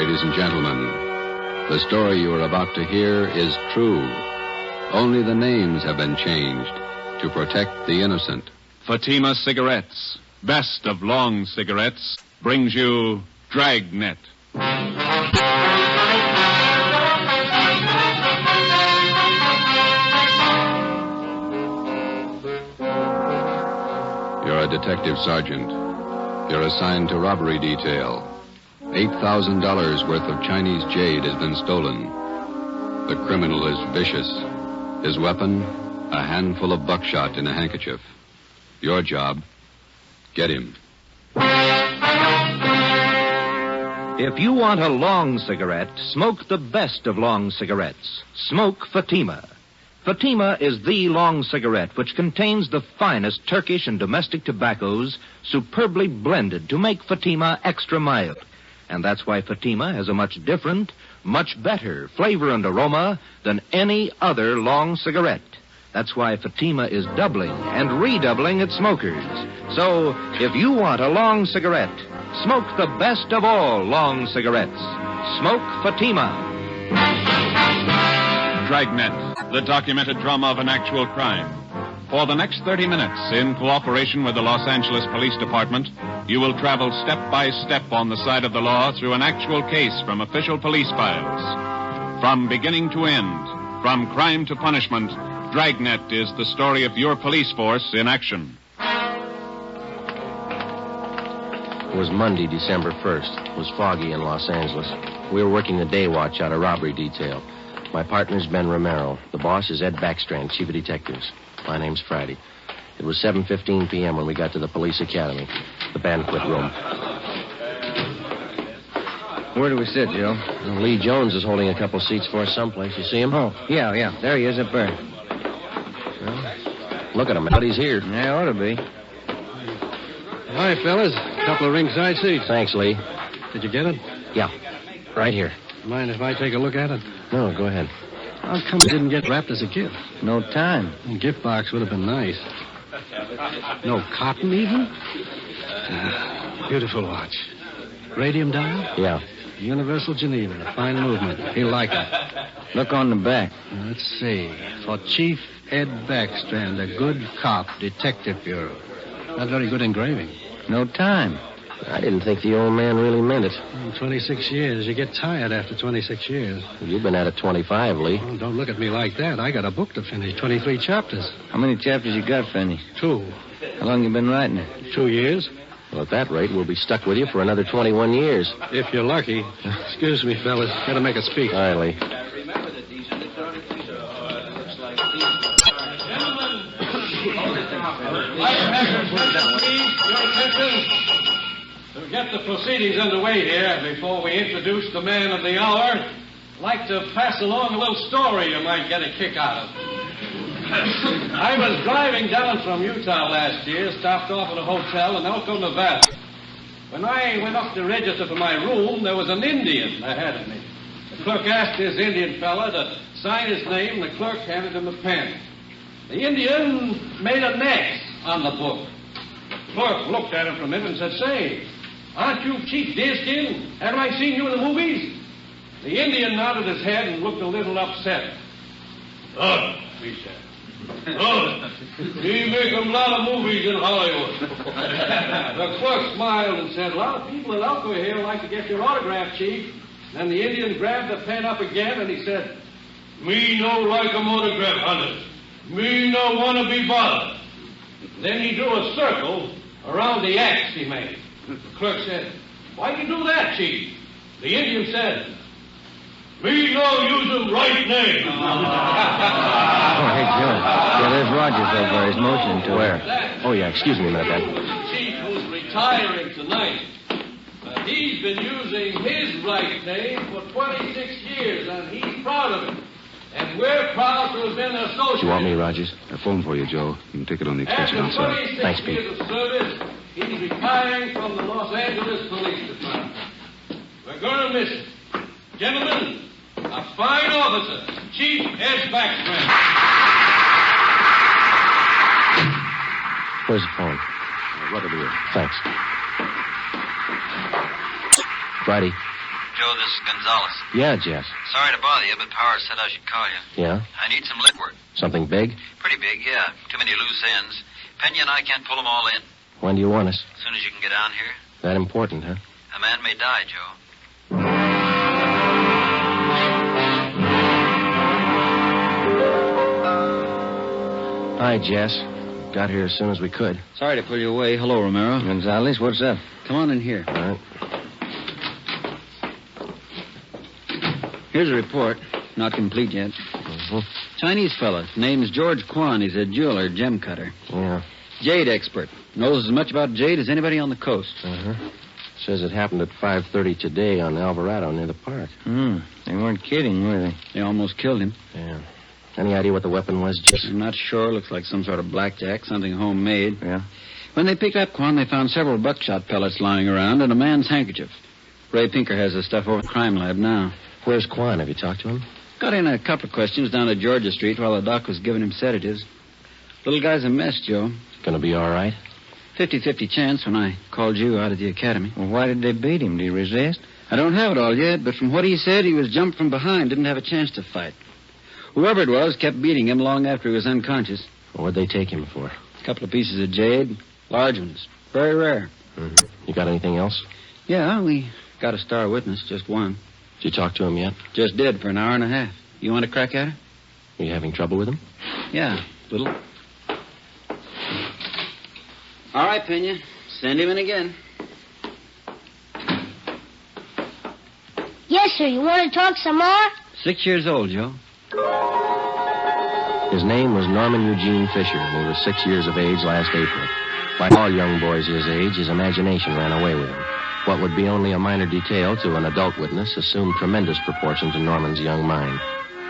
ladies and gentlemen. The story you are about to hear is true. Only the names have been changed to protect the innocent. Fatima Cigarettes, best of long cigarettes, brings you Dragnet. You're a detective sergeant. You're assigned to robbery detail. $8,000 worth of Chinese jade has been stolen. The criminal is vicious. His weapon, a handful of buckshot in a handkerchief. Your job, get him. If you want a long cigarette, smoke the best of long cigarettes. Smoke Fatima. Fatima is the long cigarette which contains the finest Turkish and domestic tobaccos superbly blended to make Fatima extra mild. And that's why Fatima has a much different, much better flavor and aroma than any other long cigarette. That's why Fatima is doubling and redoubling its smokers. So, if you want a long cigarette, smoke the best of all long cigarettes. Smoke Fatima. Dragnet, the documented drama of an actual crime. For the next 30 minutes, in cooperation with the Los Angeles Police Department, you will travel step by step on the side of the law through an actual case from official police files. From beginning to end, from crime to punishment, Dragnet is the story of your police force in action. It was Monday, December 1st. It was foggy in Los Angeles. We were working the day watch out of robbery detail. My partner's Ben Romero. The boss is Ed Backstrand, chief of detectives. My name's Friday. It was 7:15 p.m. when we got to the police academy, the banquet room. Where do we sit, Joe? Well, Lee Jones is holding a couple seats for us someplace. You see him? Oh, yeah. There he is up there. Well, look at him. But he's here. Yeah, ought to be. Hi, fellas. A couple of ringside seats. Thanks, Lee. Did you get it? Yeah, right here. Mind if I take a look at it? No, go ahead. How come it didn't get wrapped as a gift? No time. A gift box would have been nice. No cotton, even? Beautiful watch. Radium dial? Yeah. Universal Geneva. A fine movement. He'll like it. Look on the back. Let's see. For Chief Ed Backstrand, a good cop, Detective Bureau. Not very good engraving. No time. I didn't think the old man really meant it. 26 years. You get tired after 26 years. You've been at it 25, Lee. Oh, don't look at me like that. I got a book to finish. 23 chapters. How many chapters you got, Fanny? 2. How long you been writing it? 2 years. Well, at that rate, we'll be stuck with you for another 21 years. If you're lucky. Excuse me, fellas. Gotta make a speak. All right, Lee. To get the proceedings underway here, before we introduce the man of the hour, I'd like to pass along a little story you might get a kick out of. I was driving down from Utah last year, stopped off at a hotel in Elko, Nevada. When I went up to register for my room, there was an Indian ahead of me. The clerk asked this Indian fella to sign his name, and the clerk handed him a pen. The Indian made an X on the book. The clerk looked at him for a minute and said, "Say, aren't you Chief Deerskin? Haven't I seen you in the movies?" The Indian nodded his head and looked a little upset. "Oh," he said. "Oh, we make a lot of movies in Hollywood." The clerk smiled and said, "A lot of people in Elko here like to get your autograph, Chief." Then the Indian grabbed the pen up again and he said, "Me no like a autograph, hunters. Me no want to be bothered." Then he drew a circle around the X he made. The clerk said, "Why you do that, Chief?" The Indian said, "Me no use him right name." Oh, hey, Joe. Yeah, there's Rogers over there. He's motioning to Where? Oh, yeah, excuse me a minute, Ben. The chief who's retiring tonight. He's been using his right name for 26 years, and he's proud of it. And we're proud to have been associated. Do you want me, Rogers? A phone for you, Joe. You can take it on the extension After outside. 26 Thanks, Pete. years of service, he's retiring from the Los Angeles Police Department. We're going to miss him. Gentlemen, a fine officer, Chief Ed Backstrand. Where's the phone? Rub it here. Thanks. Friday, Joe, this is Gonzalez. Yeah, Jeff. Sorry to bother you, but Powers said I should call you. Yeah? I need some lead work. Something big? Pretty big, yeah. Too many loose ends. Pena and I can't pull them all in. When do you want us? As soon as you can get down here. That important, huh? A man may die, Joe. Hi, Jess. Got here as soon as we could. Sorry to pull you away. Hello, Romero. Gonzalez, what's up? Come on in here. All right. Here's a report. Not complete yet. Mm-hmm. Chinese fella. Name's George Quan. He's a jeweler, gem cutter. Yeah. Jade expert. Knows as much about jade as anybody on the coast. Uh-huh. Says it happened at 5:30 today on Alvarado near the park. They weren't kidding, were they? They almost killed him. Yeah. Any idea what the weapon was, Jess? I'm not sure. Looks like some sort of blackjack, something homemade. Yeah. When they picked up Quan, they found several buckshot pellets lying around and a man's handkerchief. Ray Pinker has the stuff over at the crime lab now. Where's Quan? Have you talked to him? Got in a couple of questions down at Georgia Street while the doc was giving him sedatives. Little guy's a mess, Joe. Gonna be all right? 50-50 chance when I called you out of the academy. Well, why did they beat him? Did he resist? I don't have it all yet, but from what he said, he was jumped from behind, didn't have a chance to fight. Whoever it was kept beating him long after he was unconscious. Well, what'd they take him for? A couple of pieces of jade, large ones, very rare. Mm-hmm. You got anything else? Yeah, we got a star witness, just one. Did you talk to him yet? Just did for an hour and a half. You want to crack at her? Are you having trouble with him? Yeah, little. All right, Pena. Send him in again. Yes, sir. You want to talk some more? 6 years old, Joe. His name was Norman Eugene Fisher, and he was 6 years of age last April. Like all young boys his age, his imagination ran away with him. What would be only a minor detail to an adult witness assumed tremendous proportion to Norman's young mind.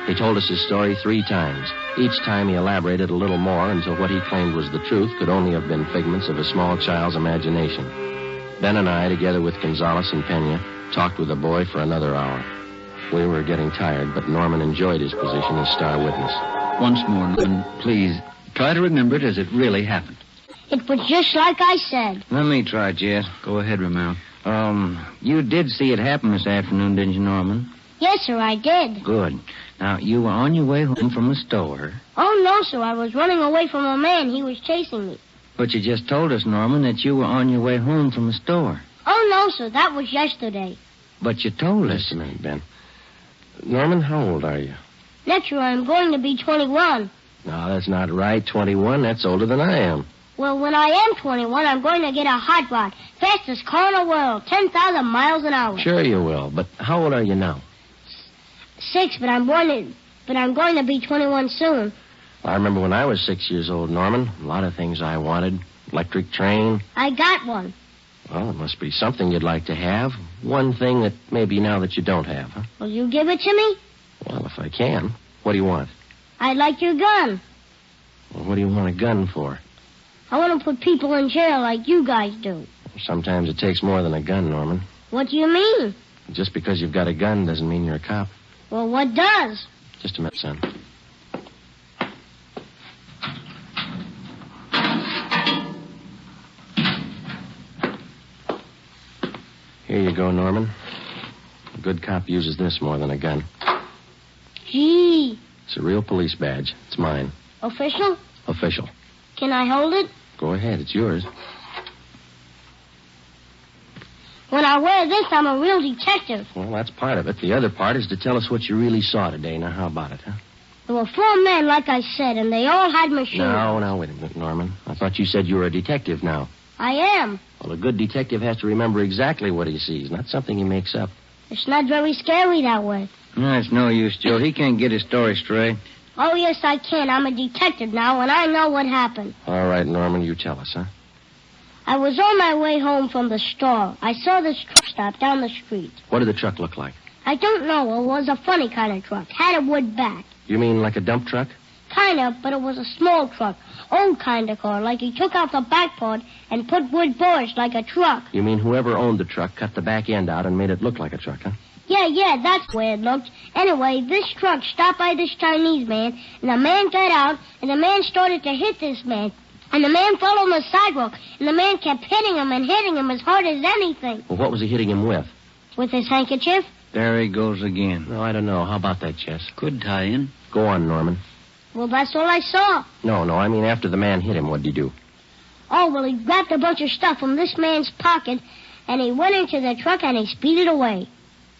He told us his story 3 times. Each time he elaborated a little more until what he claimed was the truth could only have been figments of a small child's imagination. Ben and I, together with Gonzalez and Pena, talked with the boy for another hour. We were getting tired, but Norman enjoyed his position as star witness. Once more, Norman, please, try to remember it as it really happened. It was just like I said. Let me try, Jess. Go ahead, Romero. You did see it happen this afternoon, didn't you, Norman? Yes, sir, I did. Good. Now, you were on your way home from the store. Oh, no, sir. I was running away from a man. He was chasing me. But you just told us, Norman, that you were on your way home from the store. Oh, no, sir. That was yesterday. But you told us. Just a minute, Ben. Norman, how old are you? Next year, I'm going to be 21. No, that's not right. 21, that's older than I am. Well, when I am 21, I'm going to get a hot rod. Fastest car in the world. 10,000 miles an hour. Sure you will, but how old are you now? 6, but I'm going to be 21 soon. I remember when I was 6 years old, Norman. A lot of things I wanted. Electric train. I got one. Well, it must be something you'd like to have. One thing that maybe now that you don't have, huh? Will you give it to me? Well, if I can. What do you want? I'd like your gun. Well, what do you want a gun for? I want to put people in jail like you guys do. Sometimes it takes more than a gun, Norman. What do you mean? Just because you've got a gun doesn't mean you're a cop. Well, what does? Just a minute, son. Here you go, Norman. A good cop uses this more than a gun. Gee. It's a real police badge. It's mine. Official? Official. Can I hold it? Go ahead. It's yours. When I wear this, I'm a real detective. Well, that's part of it. The other part is to tell us what you really saw today. Now, how about it, huh? There were 4 men, like I said, and they all had machines. No, wait a minute, Norman. I thought you said you were a detective now. I am. Well, a good detective has to remember exactly what he sees, not something he makes up. It's not very scary that way. No, it's no use, Joe. He can't get his story straight. Oh, yes, I can. I'm a detective now, and I know what happened. All right, Norman, you tell us, huh? I was on my way home from the store. I saw this truck stop down the street. What did the truck look like? I don't know. It was a funny kind of truck. Had a wood back. You mean like a dump truck? Kind of, but it was a small truck. Old kind of car, like he took out the back part and put wood boards like a truck. You mean whoever owned the truck cut the back end out and made it look like a truck, huh? Yeah, that's the way it looked. Anyway, this truck stopped by this Chinese man, and the man got out, and the man started to hit this man. And the man fell on the sidewalk, and the man kept hitting him and hitting him as hard as anything. Well, what was he hitting him with? With his handkerchief. There he goes again. No, I don't know. How about that, Jess? Could tie in. Go on, Norman. Well, that's all I saw. No, I mean after the man hit him, what did he do? Oh, well, he grabbed a bunch of stuff from this man's pocket, and he went into the truck and he speeded away.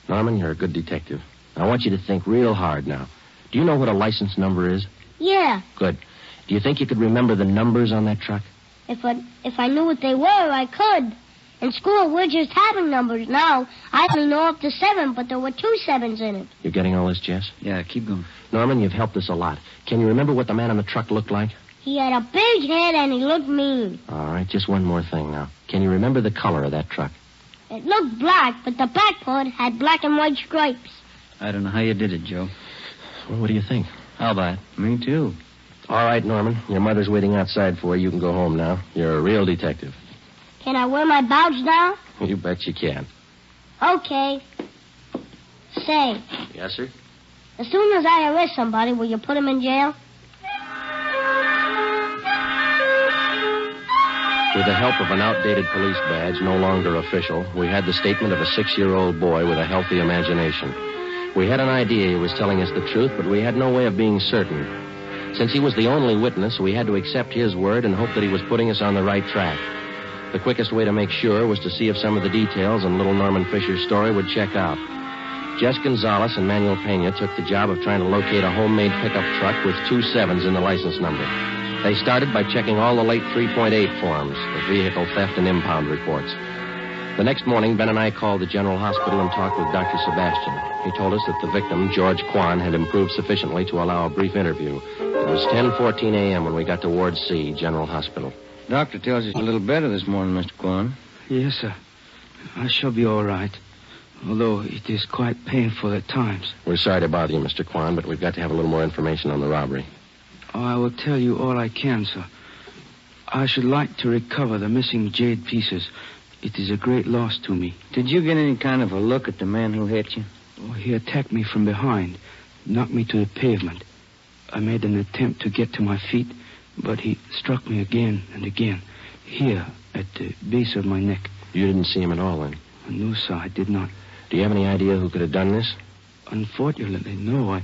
Norman, you're a good detective. I want you to think real hard now. Do you know what a license number is? Yeah. Good. Do you think you could remember the numbers on that truck? If I knew what they were, I could. In school, we're just having numbers now. I only know up to 7, but there were 2 7s in it. You're getting all this, Jess? Yeah, keep going. Norman, you've helped us a lot. Can you remember what the man on the truck looked like? He had a big head and he looked mean. All right, just one more thing now. Can you remember the color of that truck? It looked black, but the back part had black and white stripes. I don't know how you did it, Joe. Well, what do you think? How about it? Me too. All right, Norman. Your mother's waiting outside for you. You can go home now. You're a real detective. Can I wear my badge now? You bet you can. Okay. Say, Yes, sir? as soon as I arrest somebody, will you put him in jail? With the help of an outdated police badge, no longer official, we had the statement of a 6-year-old boy with a healthy imagination. We had an idea he was telling us the truth, but we had no way of being certain. Since he was the only witness, we had to accept his word and hope that he was putting us on the right track. The quickest way to make sure was to see if some of the details in little Norman Fisher's story would check out. Jess Gonzalez and Manuel Pena took the job of trying to locate a homemade pickup truck with 2 7s in the license number. They started by checking all the late 3.8 forms, the vehicle theft and impound reports. The next morning, Ben and I called the General Hospital and talked with Dr. Sebastian. He told us that the victim, George Quan, had improved sufficiently to allow a brief interview. It was 10:14 a.m. when we got to Ward C, General Hospital. Doctor tells you a little better this morning, Mr. Quan. Yes, sir. I shall be all right, although it is quite painful at times. We're sorry to bother you, Mr. Quan, but we've got to have a little more information on the robbery. Oh, I will tell you all I can, sir. I should like to recover the missing jade pieces. It is a great loss to me. Did you get any kind of a look at the man who hit you? Oh, he attacked me from behind, knocked me to the pavement. I made an attempt to get to my feet, but he struck me again and again, here at the base of my neck. You didn't see him at all, then? No, sir, I did not. Do you have any idea who could have done this? Unfortunately, no.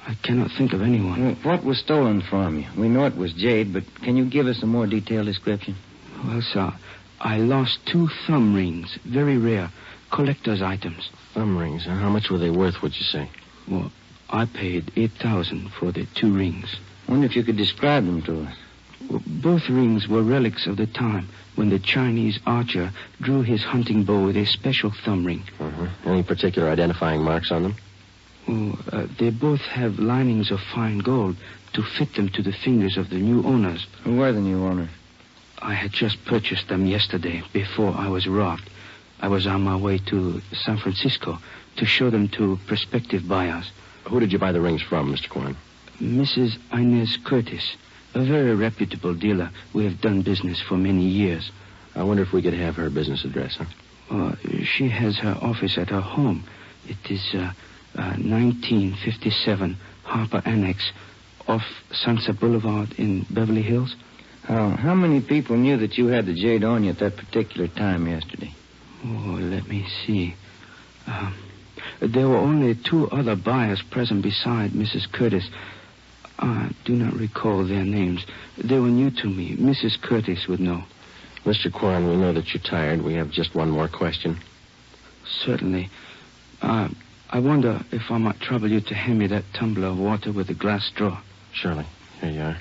I cannot think of anyone. Well, what was stolen from you? We know it was jade, but can you give us a more detailed description? Well, sir, I lost 2 thumb rings, very rare, collector's items. Thumb rings, huh? How much were they worth, would you say? Well, I paid $8,000 for the 2 rings. Wonder if you could describe them to us. Well, both rings were relics of the time when the Chinese archer drew his hunting bow with a special thumb ring. Uh-huh. Any particular identifying marks on them? Oh, they both have linings of fine gold to fit them to the fingers of the new owners. Who were the new owners? I had just purchased them yesterday, before I was robbed. I was on my way to San Francisco to show them to prospective buyers. Who did you buy the rings from, Mr. Quan? Mrs. Inez Curtis, a very reputable dealer. We have done business for many years. I wonder if we could have her business address, huh? She has her office at her home. It is 1957 Harper Annex off Sunset Boulevard in Beverly Hills. How many people knew that you had the jade on you at that particular time yesterday? Oh, let me see. There were only 2 other buyers present beside Mrs. Curtis. I do not recall their names. They were new to me. Mrs. Curtis would know. Mr. Quan, we know that you're tired. We have just one more question. Certainly. I wonder if I might trouble you to hand me that tumbler of water with a glass straw. Surely. Here you are.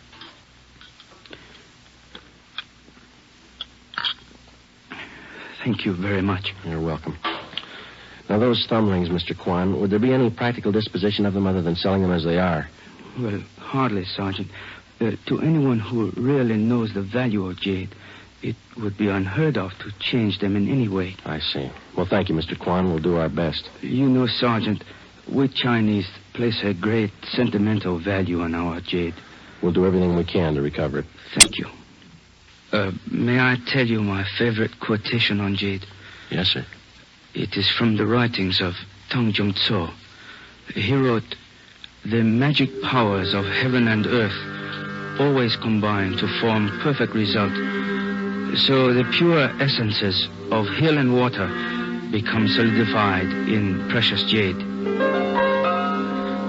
Thank you very much. You're welcome. Now, those thumb rings, Mr. Quan, would there be any practical disposition of them other than selling them as they are? Well, hardly, Sergeant. To anyone who really knows the value of jade, it would be unheard of to change them in any way. I see. Well, thank you, Mr. Quan. We'll do our best. You know, Sergeant, we Chinese place a great sentimental value on our jade. We'll do everything we can to recover it. Thank you. May I tell you my favorite quotation on jade? Yes, sir. It is from the writings of Tang Jung Tso. He wrote, "The magic powers of heaven and earth always combine to form perfect result. So the pure essences of hill and water become solidified in precious jade.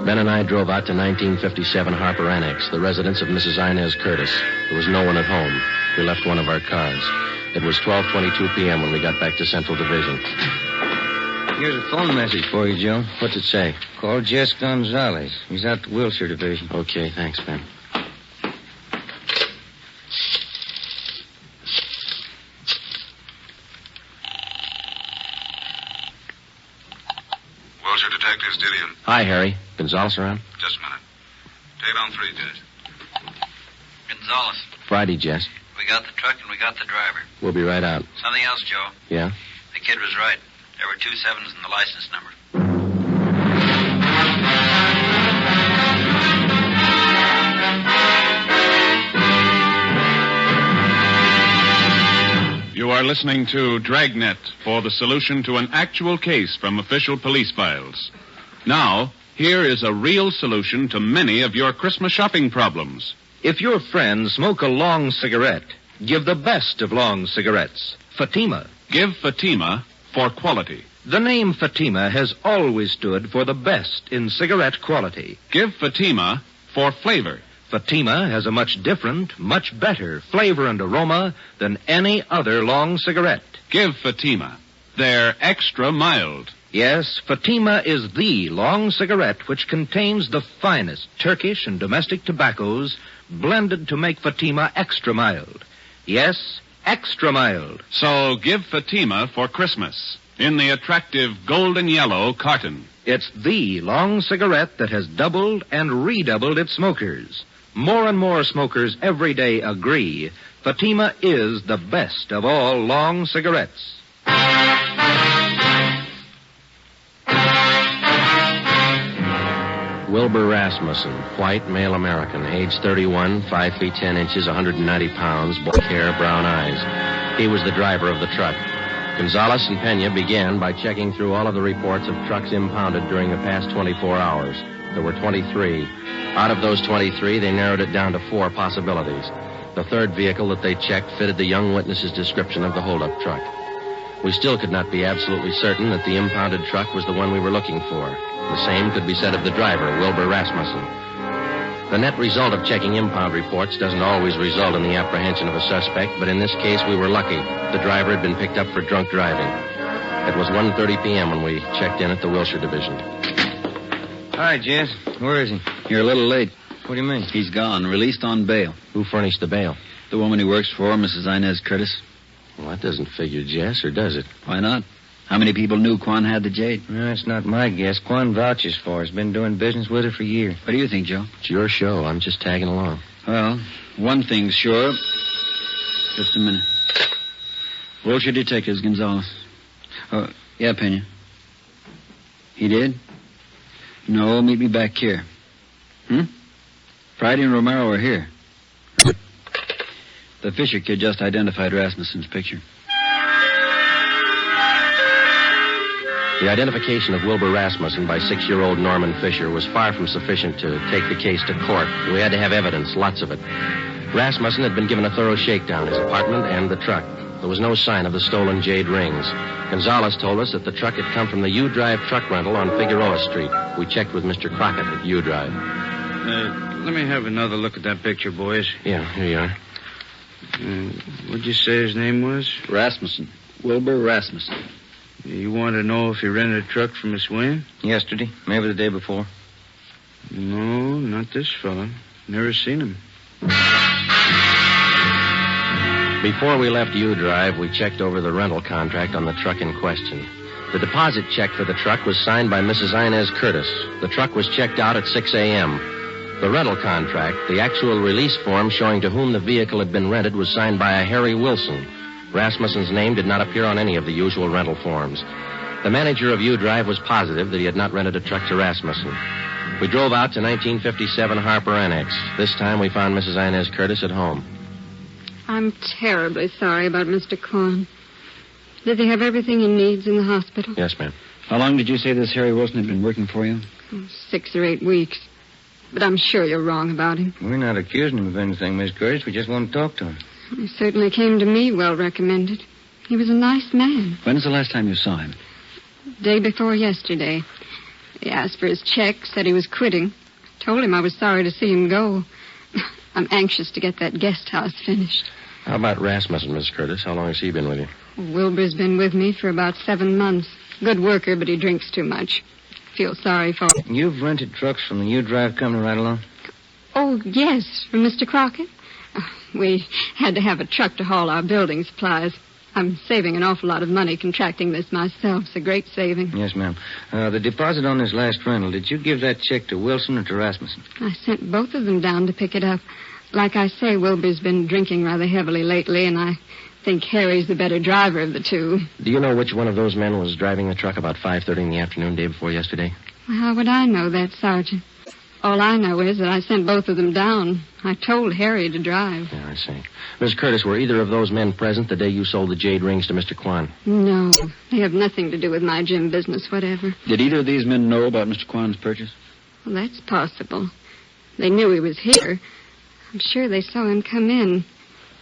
Ben and I drove out to 1957 Harper Annex, the residence of Mrs. Inez Curtis. There was no one at home. We left one of our cars. It was 12:22 p.m. when we got back to Central Division. Here's a phone message for you, Joe. What's it say? Call Jess Gonzalez. He's out to Wilshire Division. Okay, thanks, Ben. Wilshire Detectives, Dillion. Hi, Harry. Gonzalez around? Just a minute. Take it on 3, Jess. Gonzalez, Friday, Jess. we got the truck and we got the driver. We'll be right out. Something else, Joe. Yeah? The kid was right. There were 2 7s in the license number. You are listening to Dragnet for the solution to an actual case from official police files. Now, here is a real solution to many of your Christmas shopping problems. If your friends smoke a long cigarette, give the best of long cigarettes, Fatima. Give Fatima for quality. The name Fatima has always stood for the best in cigarette quality. Give Fatima for flavor. Fatima has a much different, much better flavor and aroma than any other long cigarette. Give Fatima. They're extra mild. Yes, Fatima is the long cigarette which contains the finest Turkish and domestic tobaccos blended to make Fatima extra mild. Yes, extra mild. So give Fatima for Christmas in the attractive golden yellow carton. It's the long cigarette that has doubled and redoubled its smokers. More and more smokers every day agree Fatima is the best of all long cigarettes. Wilbur Rasmussen, white, male American, age 31, 5 feet 10 inches, 190 pounds, black hair, brown eyes. He was the driver of the truck. Gonzalez and Pena began by checking through all of the reports of trucks impounded during the past 24 hours. There were 23. Out of those 23, they narrowed it down to 4 possibilities. The third vehicle that they checked fitted the young witness's description of the holdup truck. We still could not be absolutely certain that the impounded truck was the one we were looking for. The same could be said of the driver, Wilbur Rasmussen. The net result of checking impound reports doesn't always result in the apprehension of a suspect, but in this case we were lucky. The driver had been picked up for drunk driving. It was 1:30 p.m. when we checked in at the Wilshire Division. Hi, Jess. Where is he? You're a little late. What do you mean? He's gone, released on bail. Who furnished the bail? The woman he works for, Mrs. Inez Curtis. Well, that doesn't figure, Jess, or does it? Why not? How many people knew Quan had the jade? No, it's not my guess. Quan vouches for her. He's been doing business with her for years. What do you think, Joe? It's your show. I'm just tagging along. Well, one thing's sure. Just a minute. Wilshire Detectives, Gonzalez. Oh, yeah, Pena. He did? No, meet me back here. Friday and Romero are here. The Fisher kid just identified Rasmussen's picture. The identification of Wilbur Rasmussen by 6-year-old Norman Fisher was far from sufficient to take the case to court. We had to have evidence, lots of it. Rasmussen had been given a thorough shakedown, his apartment and the truck. There was no sign of the stolen jade rings. Gonzalez told us that the truck had come from the U-Drive truck rental on Figueroa Street. We checked with Mr. Crockett at U-Drive. Let me have another look at that picture, boys. Yeah, here you are. What'd you say his name was? Rasmussen. Wilbur Rasmussen. You want to know if he rented a truck from Miss Wynn? Yesterday. Maybe the day before. No, not this fella. Never seen him. Before we left U-Drive, we checked over the rental contract on the truck in question. The deposit check for the truck was signed by Mrs. Inez Curtis. The truck was checked out at 6 a.m. The rental contract, the actual release form showing to whom the vehicle had been rented, was signed by a Harry Wilson. Rasmussen's name did not appear on any of the usual rental forms. The manager of U-Drive was positive that he had not rented a truck to Rasmussen. We drove out to 1957 Harper Annex. This time we found Mrs. Inez Curtis at home. I'm terribly sorry about Mr. Quan. Does he have everything he needs in the hospital? Yes, ma'am. How long did you say this Harry Wilson had been working for you? 6 or 8 weeks. But I'm sure you're wrong about him. We're not accusing him of anything, Miss Curtis. We just want to talk to him. He certainly came to me well recommended. He was a nice man. When's the last time you saw him? Day before yesterday. He asked for his check, said he was quitting. Told him I was sorry to see him go. I'm anxious to get that guest house finished. How about Rasmussen, Miss Curtis? How long has he been with you? Wilbur's been with me for about 7 months. Good worker, but he drinks too much. Feel sorry for him. You've rented trucks from the U-Drive company right along? Oh, yes, from Mr. Crockett. We had to have a truck to haul our building supplies. I'm saving an awful lot of money contracting this myself. It's a great saving. Yes, ma'am. The deposit on this last rental, did you give that check to Wilson or to Rasmussen? I sent both of them down to pick it up. Like I say, Wilbur's been drinking rather heavily lately, and I think Harry's the better driver of the two. Do you know which one of those men was driving the truck about 5:30 in the afternoon, day before yesterday? Well, how would I know that, Sergeant? All I know is that I sent both of them down. I told Harry to drive. Yeah, I see. Miss Curtis, were either of those men present the day you sold the jade rings to Mr. Quan? No, they have nothing to do with my gym business, whatever. Did either of these men know about Mr. Quan's purchase? Well, that's possible. They knew he was here. I'm sure they saw him come in.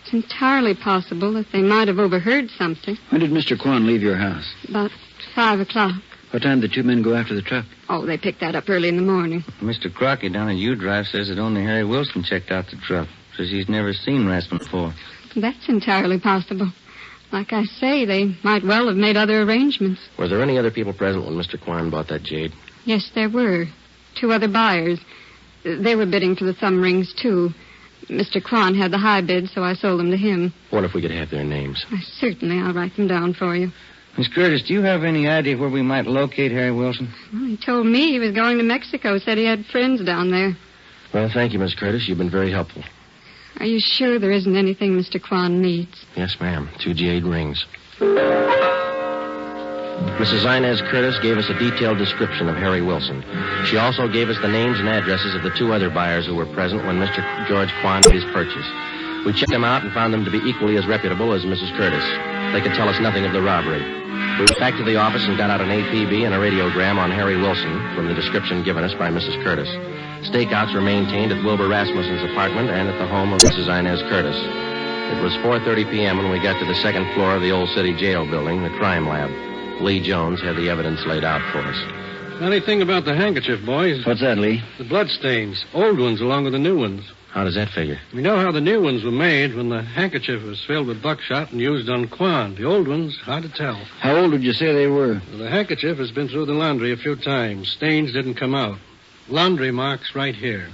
It's entirely possible that they might have overheard something. When did Mr. Quan leave your house? About 5 o'clock. What time did the two men go after the truck? Oh, they picked that up early in the morning. Mr. Crockett down at U-Drive says that only Harry Wilson checked out the truck. Says he's never seen Rasmussen before. That's entirely possible. Like I say, they might well have made other arrangements. Were there any other people present when Mr. Quan bought that jade? Yes, there were. 2 other buyers. They were bidding for the thumb rings, too. Mr. Quan had the high bid, so I sold them to him. What if we could have their names? Certainly, I'll write them down for you. Miss Curtis, do you have any idea where we might locate Harry Wilson? Well, he told me he was going to Mexico, said he had friends down there. Well, thank you, Miss Curtis. You've been very helpful. Are you sure there isn't anything Mr. Quan needs? Yes, ma'am. 2 jade rings. Mrs. Inez Curtis gave us a detailed description of Harry Wilson. She also gave us the names and addresses of the 2 other buyers who were present when Mr. George Quan made his purchase. We checked them out and found them to be equally as reputable as Mrs. Curtis. They could tell us nothing of the robbery. We went back to the office and got out an APB and a radiogram on Harry Wilson from the description given us by Mrs. Curtis. Stakeouts were maintained at Wilbur Rasmussen's apartment and at the home of Mrs. Inez Curtis. It was 4:30 p.m. when we got to the 2nd floor of the old city jail building, the crime lab. Lee Jones had the evidence laid out for us. Funny thing about the handkerchief, boys. What's that, Lee? The bloodstains. Old ones along with the new ones. How does that figure? We know how the new ones were made when the handkerchief was filled with buckshot and used on Quan. The old ones, hard to tell. How old would you say they were? Well, the handkerchief has been through the laundry a few times. Stains didn't come out. Laundry marks right here.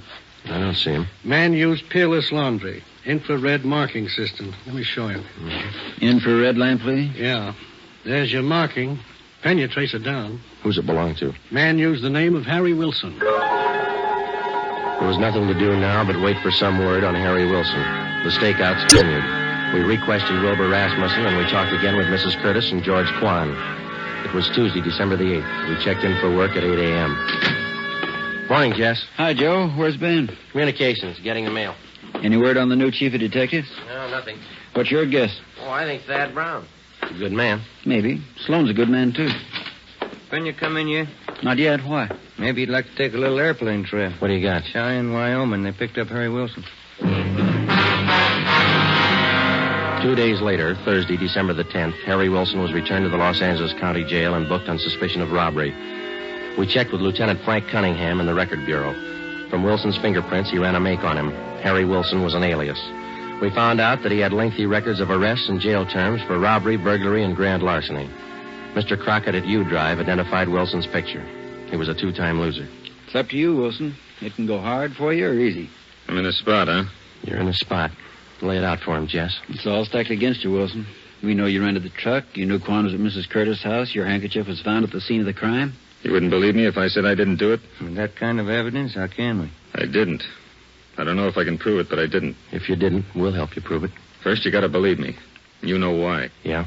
I don't see them. Man used peerless laundry. Infrared marking system. Let me show you. Infrared lamp, Lee? Yeah. There's your marking. Pen, you trace it down. Who's it belong to? Man used the name of Harry Wilson. There was nothing to do now but wait for some word on Harry Wilson. The stakeouts continued. We re-questioned Wilbur Rasmussen, and we talked again with Mrs. Curtis and George Quan. It was Tuesday, December the 8th. We checked in for work at 8 a.m. Morning, Jess. Hi, Joe. Where's Ben? Communications, getting the mail. Any word on the new chief of detectives? No, nothing. What's your guess? Oh, I think Thad Brown. A good man. Maybe. Sloan's a good man, too. When you come in yet? Not yet. Why? Maybe you'd like to take a little airplane trip. What do you got? Cheyenne, Wyoming. They picked up Harry Wilson. 2 days later, Thursday, December the 10th, Harry Wilson was returned to the Los Angeles County Jail and booked on suspicion of robbery. We checked with Lieutenant Frank Cunningham in the Record Bureau. From Wilson's fingerprints, he ran a make on him. Harry Wilson was an alias. We found out that he had lengthy records of arrests and jail terms for robbery, burglary, and grand larceny. Mr. Crockett at U-Drive identified Wilson's picture. He was a 2-time loser. It's up to you, Wilson. It can go hard for you or easy. I'm in a spot, huh? You're in a spot. Lay it out for him, Jess. It's all stacked against you, Wilson. We know you rented the truck. You knew Quan was at Mrs. Curtis' house. Your handkerchief was found at the scene of the crime. You wouldn't believe me if I said I didn't do it? With that kind of evidence, how can we? I didn't. I don't know if I can prove it, but I didn't. If you didn't, we'll help you prove it. First, you gotta believe me. You know why. Yeah?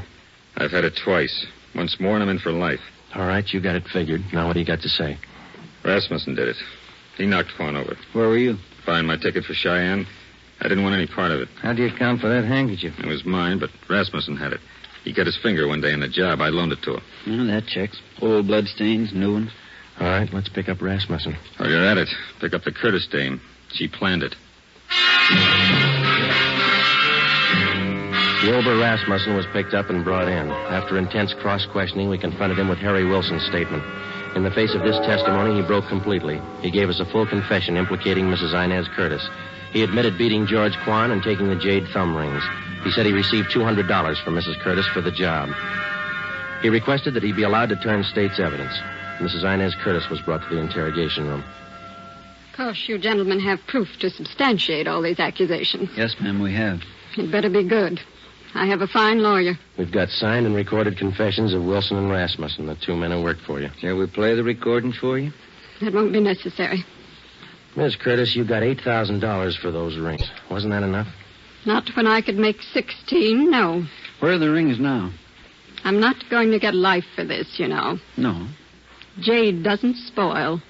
I've had it twice. Once more, and I'm in for life. All right, you got it figured. Now what do you got to say? Rasmussen did it. He knocked Quan over. Where were you? Buying my ticket for Cheyenne. I didn't want any part of it. How do you account for that handkerchief? It was mine, but Rasmussen had it. He cut his finger one day on the job. I loaned it to him. Well, that checks. Old bloodstains, new ones. All right, let's pick up Rasmussen. While you're at it, pick up the Curtis dame. She planned it. Wilbur Rasmussen was picked up and brought in. After intense cross-questioning, we confronted him with Harry Wilson's statement. In the face of this testimony, he broke completely. He gave us a full confession implicating Mrs. Inez Curtis. He admitted beating George Quan and taking the jade thumb rings. He said he received $200 from Mrs. Curtis for the job. He requested that he be allowed to turn state's evidence. Mrs. Inez Curtis was brought to the interrogation room. Of course, you gentlemen have proof to substantiate all these accusations. Yes, ma'am, we have. It better be good. I have a fine lawyer. We've got signed and recorded confessions of Wilson and Rasmussen, the two men who worked for you. Shall we play the recording for you? That won't be necessary. Miss Curtis, you got $8,000 for those rings. Wasn't that enough? Not when I could make 16, no. Where are the rings now? I'm not going to get life for this, you know. No. Jade doesn't spoil.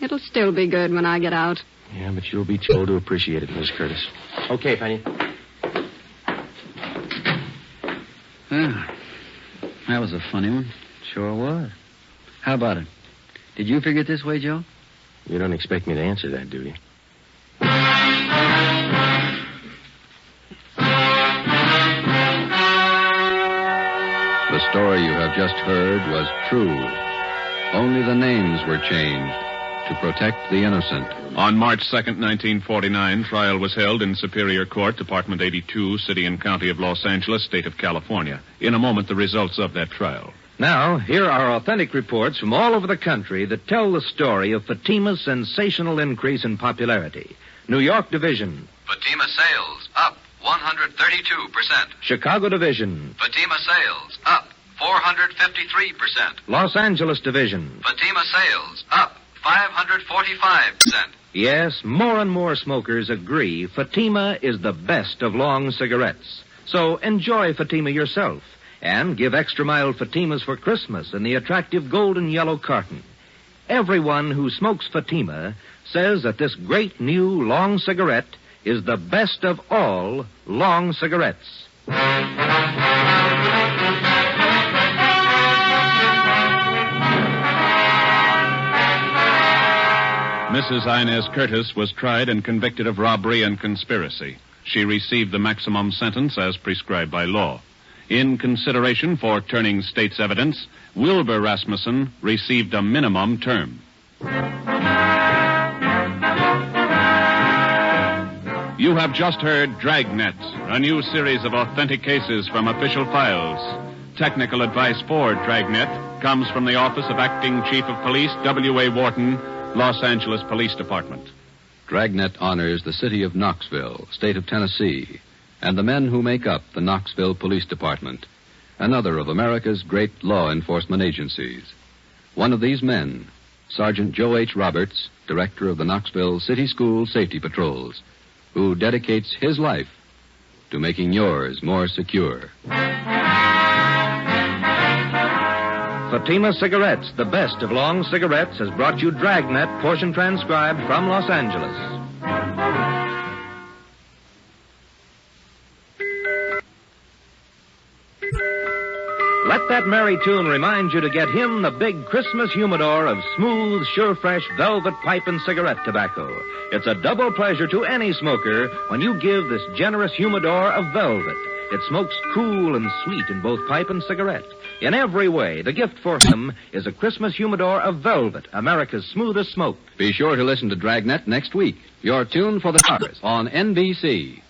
It'll still be good when I get out. Yeah, but you'll be told to appreciate it, Miss Curtis. Okay, Penny. That was a funny one. Sure was. How about it? Did you figure it this way, Joe? You don't expect me to answer that, do you? The story you have just heard was true. Only the names were changed to protect the innocent. On March 2nd, 1949, trial was held in Superior Court, Department 82, City and County of Los Angeles, State of California. In a moment, the results of that trial. Now, here are authentic reports from all over the country that tell the story of Fatima's sensational increase in popularity. New York Division. Fatima sales up 132%. Chicago Division. Fatima sales up 453%. Los Angeles Division. Fatima sales up 545%. Yes, more and more smokers agree Fatima is the best of long cigarettes. So enjoy Fatima yourself and give extra mild Fatimas for Christmas in the attractive golden yellow carton. Everyone who smokes Fatima says that this great new long cigarette is the best of all long cigarettes. Mrs. Inez Curtis was tried and convicted of robbery and conspiracy. She received the maximum sentence as prescribed by law. In consideration for turning state's evidence, Wilbur Rasmussen received a minimum term. You have just heard Dragnet, a new series of authentic cases from official files. Technical advice for Dragnet comes from the Office of Acting Chief of Police W.A. Wharton, Los Angeles Police Department. Dragnet honors the city of Knoxville, state of Tennessee, and the men who make up the Knoxville Police Department, another of America's great law enforcement agencies. One of these men, Sergeant Joe H. Roberts, director of the Knoxville City School Safety Patrols, who dedicates his life to making yours more secure. Fatima Cigarettes, the best of long cigarettes, has brought you Dragnet, portion transcribed from Los Angeles. Let that merry tune remind you to get him the big Christmas humidor of smooth, sure fresh velvet pipe and cigarette tobacco. It's a double pleasure to any smoker when you give this generous humidor of velvet. It smokes cool and sweet in both pipe and cigarette. In every way, the gift for him is a Christmas humidor of velvet, America's smoothest smoke. Be sure to listen to Dragnet next week. Your tune for the stars on NBC.